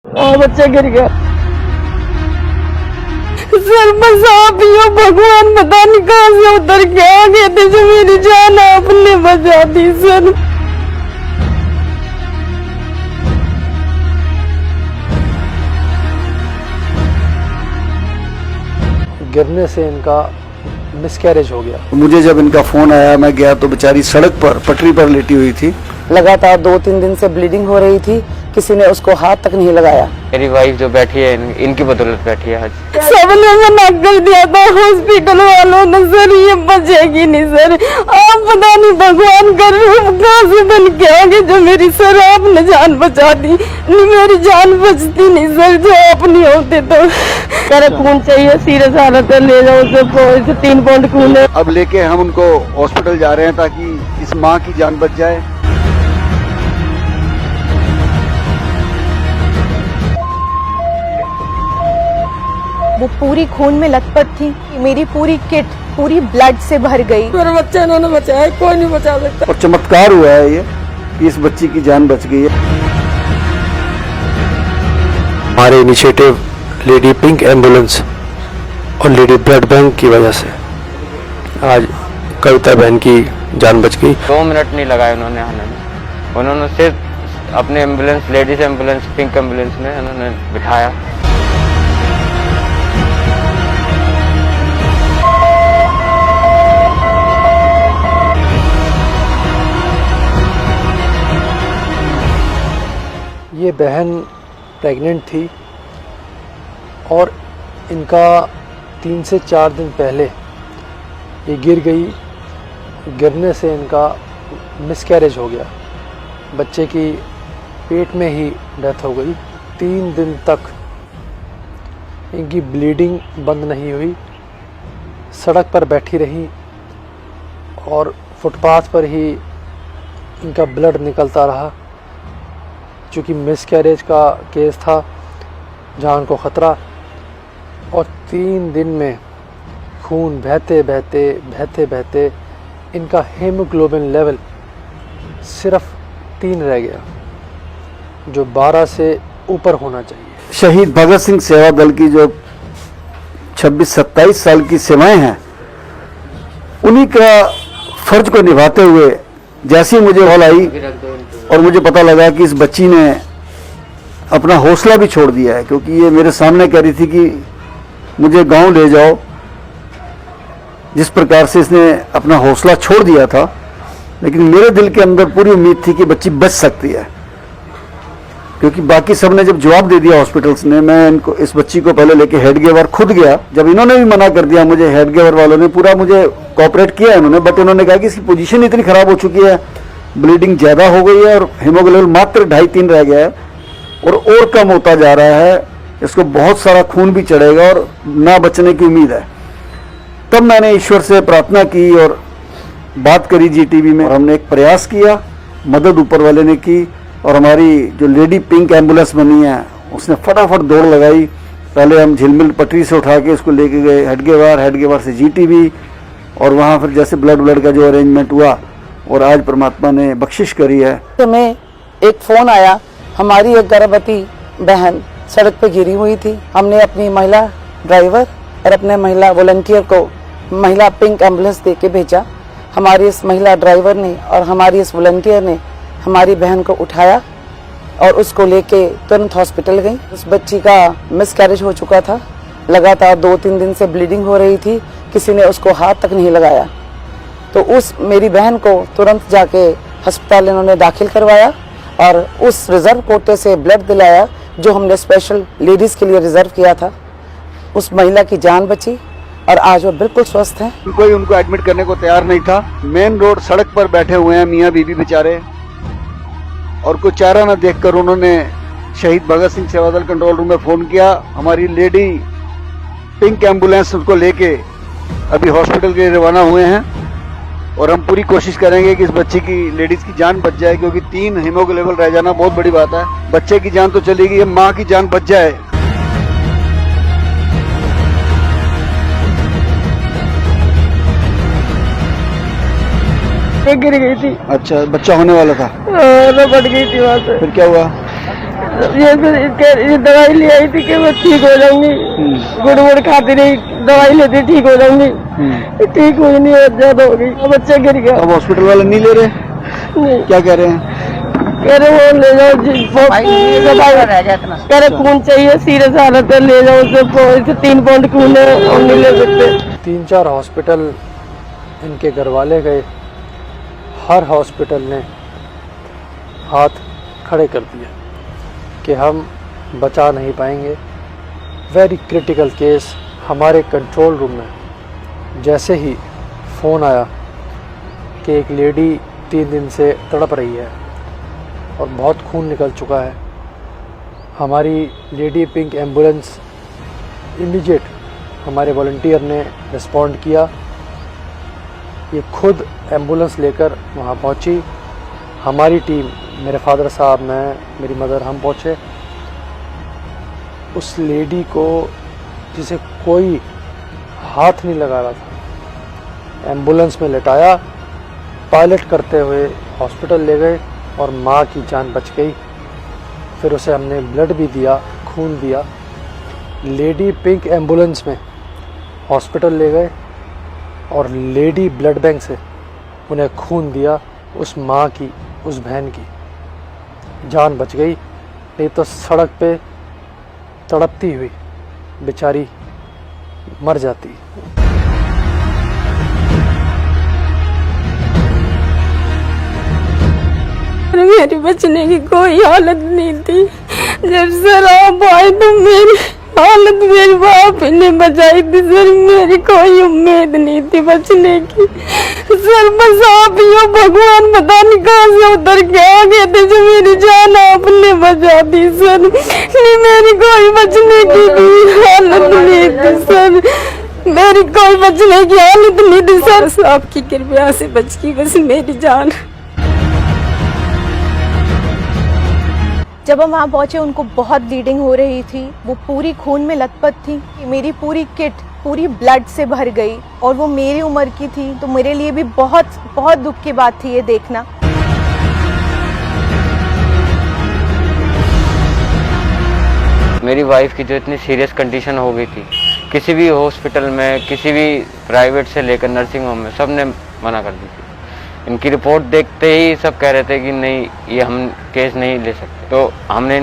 और बच्चा गिर गया। सर बस आप ही हो, भगवान पता नहीं कहाँ से उतर के आ गए थे जो मेरी जान आपने बचा दी सर। गिरने से इनका मिसकैरेज हो गया। मुझे जब इनका फोन आया मैं गया तो बेचारी सड़क पर पटरी पर लेटी हुई थी। लगातार 2-3 दिन से ब्लीडिंग हो रही थी, किसी ने उसको हाथ तक नहीं लगाया। मेरी वाइफ जो बैठी है इनकी बदौलत बैठी है आज। सबने मना कर दिया था हॉस्पिटल वालों ने, सर ये बचेगी नहीं सर। आप पता नहीं भगवान का रूप कहाँ से बन के आ गए जो मेरी सर आपने जान बचा दी। नहीं मेरी जान बचती नहीं सर, जो आप नहीं होते तो। सर खून चाहिए, सीरियस हालत है, ले जाओ उसे 3 पॉइंट खून है। अब लेके हम उनको हॉस्पिटल जा रहे हैं ताकि इस माँ की जान बच जाए। वो पूरी खून में लथपथ थी। मेरी पूरी किट पूरी ब्लड से भर गई। मेरा बच्चा इन्होंने बचाया, कोई नहीं बचा सकता। और चमत्कार हुआ है ये कि इस बच्ची की जान बच गई है। हमारे इनिशिएटिव लेडी पिंक एम्बुलेंस और लेडी ब्लड बैंक की वजह से आज कविता बहन की जान बच गई। 2 मिनट नहीं लगाए उन्होंने आने में। उन्होंने सिर्फ अपने ambulance, ladies ambulance, pink ambulance में उन्होंने बिठाया। ये बहन प्रेग्नेंट थी और इनका 3 से 4 दिन पहले ये गिर गई। गिरने से इनका मिसकैरेज हो गया। बच्चे की पेट में ही डेथ हो गई। 3 दिन तक इनकी ब्लीडिंग बंद नहीं हुई। सड़क पर बैठी रही और फुटपाथ पर ही इनका ब्लड निकलता रहा। चूँकि मिसकैरेज का केस था, जान को ख़तरा, और 3 दिन में खून बहते बहते इनका हीमोग्लोबिन लेवल सिर्फ 3 रह गया, जो 12 से ऊपर होना चाहिए। शहीद भगत सिंह सेवा दल की जो 26-27 साल की सेवाएं हैं, उन्हीं का फर्ज को निभाते हुए जैसी मुझे कॉल आई और मुझे पता लगा कि इस बच्ची ने अपना हौसला भी छोड़ दिया है, क्योंकि ये मेरे सामने कह रही थी कि मुझे गांव ले जाओ। जिस प्रकार से इसने अपना हौसला छोड़ दिया था, लेकिन मेरे दिल के अंदर पूरी उम्मीद थी कि बच्ची बच सकती है, क्योंकि बाकी सब ने जब जवाब दे दिया हॉस्पिटल्स ने। मैं इनको, इस बच्ची को पहले लेके हेडगेवार खुद गया। जब इन्होंने भी मना कर दिया मुझे, हेडगेवार वालों ने पूरा मुझे कोऑपरेट किया इन्होंने, बट इन्होंने कहा कि इसकी पोजीशन इतनी खराब हो चुकी है, ब्लीडिंग ज़्यादा हो गई है और हीमोग्लोबिन मात्र 2.5-3 रह गया है और कम होता जा रहा है। इसको बहुत सारा खून भी चढ़ेगा और ना बचने की उम्मीद है। तब मैंने ईश्वर से प्रार्थना की और बात करी जीटीवी में, और हमने एक प्रयास किया, मदद ऊपर वाले ने की, और हमारी जो लेडी पिंक एम्बुलेंस बनी है उसने फटाफट दौड़ लगाई। पहले हम झिलमिल पटरी से उठा के इसको लेके गए हेडगेवार से जीटीवी, और वहाँ फिर जैसे ब्लड का जो अरेंजमेंट हुआ, और आज परमात्मा ने बख्शिश करी है। हमें एक फ़ोन आया, हमारी एक गर्भवती बहन सड़क पे गिरी हुई थी। हमने अपनी महिला ड्राइवर और अपने महिला वॉलंटियर को महिला पिंक एम्बुलेंस दे के भेजा। हमारी इस महिला ड्राइवर ने और हमारी इस वॉलंटियर ने हमारी बहन को उठाया और उसको लेके तुरंत हॉस्पिटल गई। उस बच्ची का मिसकैरेज हो चुका था। लगातार 2-3 दिन से ब्लीडिंग हो रही थी, किसी ने उसको हाथ तक नहीं लगाया। तो उस मेरी बहन को तुरंत जाके अस्पताल इन्होंने दाखिल करवाया और उस रिजर्व कोटे से ब्लड दिलाया जो हमने स्पेशल लेडीज़ के लिए रिजर्व किया था। उस महिला की जान बची और आज वो बिल्कुल स्वस्थ हैं। कोई उनको एडमिट करने को तैयार नहीं था। मेन रोड सड़क पर बैठे हुए हैं मियाँ बीबी बेचारे, और कोई चारा न देखकर उन्होंने शहीद भगत सिंह सेवा दल कंट्रोल रूम में फ़ोन किया। हमारी लेडी पिंक एम्बुलेंस उसको लेके अभी हॉस्पिटल के लिए रवाना हुए हैं, और हम पूरी कोशिश करेंगे कि इस बच्ची की, लेडीज की जान बच जाए, क्योंकि 3 हीमोग्लोबिन रह जाना बहुत बड़ी बात है। बच्चे की जान तो चली गई, माँ की जान बच जाए। गिर गई थी। अच्छा, बच्चा होने वाला था? लपट गई थी वहाँ से। फिर क्या हुआ? ये दवाई ले आई थी कि मैं ठीक हो जाऊंगी, गुड़ गुड़ खाती रही, दवाई लेती ठीक हो जाऊंगी, ठीक हुई नहीं, और ज्यादा हो गई, बच्चा गिर गया। अब हॉस्पिटल वाले नहीं ले रहे? नहीं, क्या कह रहे हैं? कह रहे वो ले जाओ कह रहे खून चाहिए, सीरियस हालत है, ले जाओ उसे 3 पाउंड खून है, हम नहीं ले सकते। 3-4 हॉस्पिटल इनके घर वाले गए, हर हॉस्पिटल ने हाथ खड़े कर दिए कि हम बचा नहीं पाएंगे। Very critical case. हमारे कंट्रोल रूम में जैसे ही फ़ोन आया कि एक लेडी 3 दिन से तड़प रही है और बहुत खून निकल चुका है, हमारी लेडी पिंक एम्बुलेंस इमीडिएट हमारे वॉलंटियर ने रिस्पॉन्ड किया। ये खुद एम्बुलेंस लेकर वहाँ पहुँची। हमारी टीम, मेरे फादर साहब, मैं, मेरी मदर, हम पहुँचे। उस लेडी को, जिसे कोई हाथ नहीं लगा रहा था, एम्बुलेंस में लेटाया, पायलट करते हुए हॉस्पिटल ले गए और माँ की जान बच गई। फिर उसे हमने ब्लड भी दिया, खून दिया। लेडी पिंक एम्बुलेंस में हॉस्पिटल ले गए और लेडी ब्लड बैंक से उन्हें खून दिया। उस माँ की, उस बहन की जान बच गई, नहीं तो सड़क पे तड़पती हुई बेचारी मर जाती। मेरी बचने की कोई हालत नहीं थी। जब सर आप आए तो मेरी हालत मेरे बाप ने बचाई थी सर, मेरी कोई उम्मीद नहीं थी बचने की सर। बस आप ही हो भगवान, पता नहीं कहाँ से उतर के आ गए थे जो मेरी जान आपने बचा दी सर। नहीं, मेरी कोई बचने की भी हालत नहीं थी सर, मेरी कोई बचने की हालत नहीं थी सर। आपकी कृपया से बच गई बस मेरी जान। जब हम वहाँ पहुँचे उनको बहुत ब्लीडिंग हो रही थी, वो पूरी खून में लथपथ थी। मेरी पूरी किट पूरी ब्लड से भर गई और वो मेरी उम्र की थी, तो मेरे लिए भी बहुत बहुत दुख की बात थी ये देखना। मेरी वाइफ की जो इतनी सीरियस कंडीशन हो गई थी, किसी भी हॉस्पिटल में, किसी भी प्राइवेट से लेकर नर्सिंग होम में, सब ने मना कर दी थी। इनकी रिपोर्ट देखते ही सब कह रहे थे कि नहीं, ये हम केस नहीं ले सकते। तो हमने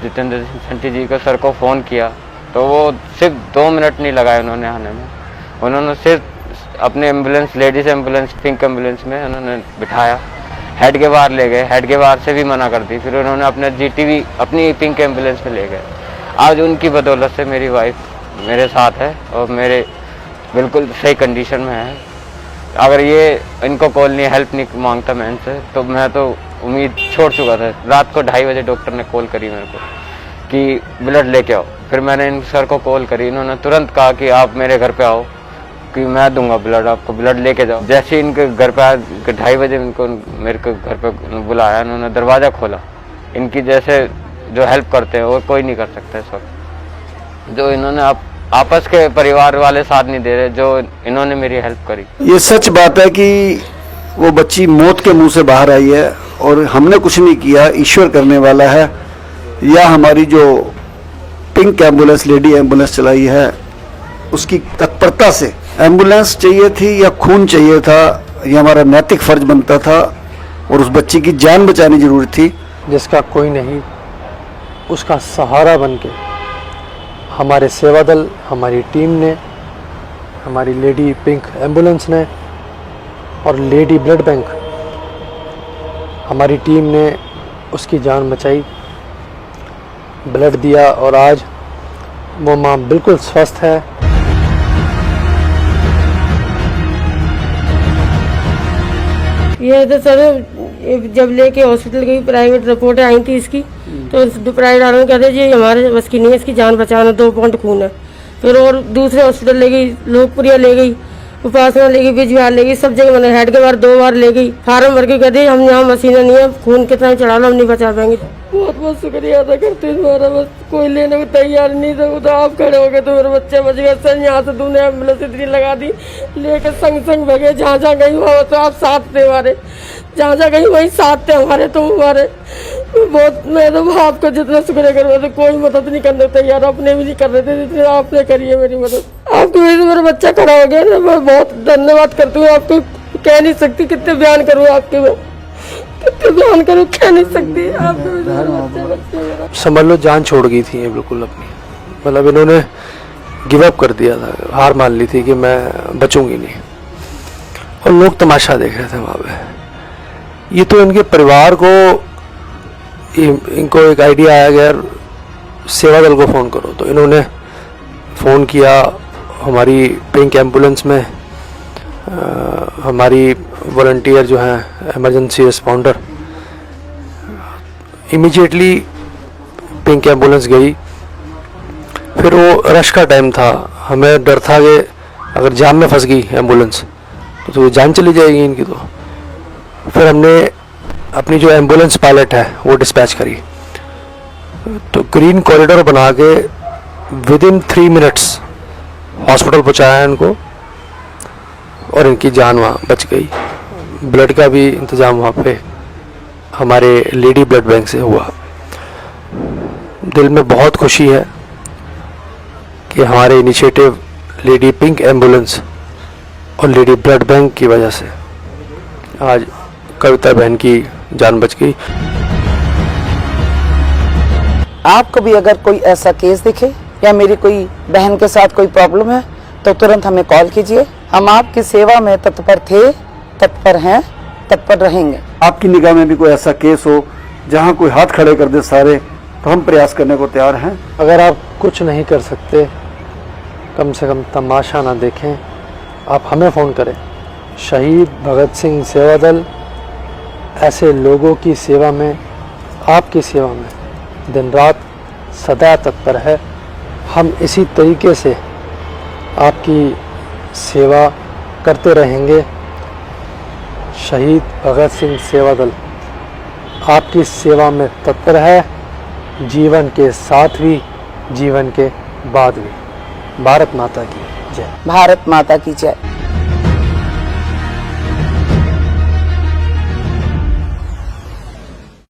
जितेंद्र संटी जी को, सर को फ़ोन किया, तो वो सिर्फ 2 मिनट नहीं लगाए उन्होंने आने में। उन्होंने सिर्फ अपने ambulance, ladies ambulance, pink ambulance में उन्होंने बिठाया, हेड के बाहर ले गए, हेड के बाहर से भी मना कर दी। फिर उन्होंने अपने GTV अपनी पिंक एम्बुलेंस में ले गए। आज उनकी बदौलत से मेरी वाइफ मेरे साथ है और मेरे बिल्कुल सही कंडीशन में है। अगर ये इनको कॉल नहीं, हेल्प नहीं मांगता मैं इनसे, तो मैं तो उम्मीद छोड़ चुका था। रात को 2:30 बजे डॉक्टर ने कॉल करी मेरे को कि ब्लड लेके आओ। फिर मैंने इन सर को कॉल करी, इन्होंने तुरंत कहा कि आप मेरे घर पे आओ कि मैं दूंगा ब्लड, आपको ब्लड लेके जाओ। जैसे ही इनके घर पे 2:30 बजे इनको मेरे को घर पे बुलाया, इन्होंने दरवाज़ा खोला। इनकी जैसे जो हेल्प करते हैं वो कोई नहीं कर सकता इस वक्त। जो इन्होंने आपस के परिवार वाले साथ नहीं दे रहे, जो इन्होंने मेरी हेल्प करी। ये सच बात है कि वो बच्ची मौत के मुंह से बाहर आई है और हमने कुछ नहीं किया, ईश्वर करने वाला है। या हमारी जो पिंक एम्बुलेंस, लेडी एम्बुलेंस चलाई है, उसकी तत्परता से एम्बुलेंस चाहिए थी या खून चाहिए था, ये हमारा नैतिक फर्ज बनता था और उस बच्ची की जान बचानी जरूरी थी। जिसका कोई नहीं, उसका सहारा बनके हमारे सेवा दल, हमारी टीम ने, हमारी लेडी पिंक एम्बुलेंस ने और लेडी ब्लड बैंक, हमारी टीम ने उसकी जान बचाई, ब्लड दिया और आज वो माँ बिल्कुल स्वस्थ है। ये तो सर जब लेके हॉस्पिटल गई, प्राइवेट रिपोर्टें आई थी इसकी, तो प्राइवेट वालों कहते जी हमारे बस की नहीं है, इसकी जान बचाना, 2 पाउंड खून है। फिर और दूसरे हॉस्पिटल ले गई, लोकप्रिया ले गई, उपासना ले गई, बिजबिहार ले गई, सब जगह मैंने हेड के बार 2 बार ले गई। फार्म भर के कहते हम यहाँ मशीनें नहीं है, खून कितना चढ़ा लो, हम नहीं बचा पाएंगे। बहुत बहुत शुक्रिया अदा करते हैं तुम्हारा, बस कोई लेने को तैयार नहीं था, तो आप खड़े हो गए तो मेरे बच्चे बच गए सर। यहाँ से तूने एम्बुलेंस इतनी लगा दी, लेकर संग संग भगे, जहाँ जहाँ गई वहाँ तो आप साथ थे हमारे, जहाँ जहाँ गई वही साथ थे हमारे, तुम हमारे। बहुत, मैं तो आपका जितना शुक्र करूँ, तो कोई मदद नहीं करने तैयार, अपने भी नहीं कर रहे थे जितनी आपने करी है मेरी मदद। आपकी वजह से मेरा बच्चा खड़ा हो गया, मैं बहुत धन्यवाद करती हूँ आपको, कह नहीं सकती, कितने बयान करूँ आपके, मैं कितने बयान करूँ, कह नहीं सकती आपके। समझ लो जान छोड़ गई थी ये बिल्कुल अपनी, मतलब इन्होंने गिव अप कर दिया था, हार मान ली थी कि मैं बचूंगी नहीं, और लोग तमाशा देख रहे थे वहाँ पे। ये तो इनके परिवार को, इनको एक आइडिया आया कि यार सेवा दल को फ़ोन करो, तो इन्होंने फ़ोन किया हमारी पिंक एम्बुलेंस में। हमारी वॉलंटियर जो हैं emergency responder, immediately pink ambulance गई। फिर वो रश का टाइम था, हमें डर था कि अगर जाम में फंस गई एम्बुलेंस तो जान चली जाएगी इनकी। तो फिर हमने अपनी जो एम्बुलेंस पायलट है वो डिस्पैच करी, तो ग्रीन कॉरिडोर बना के विद इन 3 मिनट्स हॉस्पिटल पहुंचाया इनको, और इनकी जान वहाँ बच गई। ब्लड का भी इंतज़ाम वहाँ पे हमारे लेडी ब्लड बैंक से हुआ। दिल में बहुत खुशी है कि हमारे इनिशिएटिव लेडी पिंक एम्बुलेंस और लेडी ब्लड बैंक की वजह से आज कविता बहन की जान बच गई। आपको भी अगर कोई ऐसा केस दिखे या मेरी कोई बहन के साथ कोई प्रॉब्लम है तो तुरंत हमें कॉल कीजिए। हम आपकी सेवा में तत्पर थे, तत्पर हैं, तत्पर रहेंगे। आपकी निगाह में भी कोई ऐसा केस हो जहां कोई हाथ खड़े कर दे सारे, तो हम प्रयास करने को तैयार हैं। अगर आप कुछ नहीं कर सकते, कम से कम तमाशा ना देखें, आप हमें फ़ोन करें। शहीद भगत सिंह सेवा दल ऐसे लोगों की सेवा में, आपकी सेवा में दिन रात सदा तत्पर है। हम इसी तरीके से आपकी सेवा करते रहेंगे। शहीद भगत सिंह सेवा दल आपकी सेवा में तत्पर है, जीवन के साथ भी, जीवन के बाद भी। भारत माता की जय। भारत माता की जय।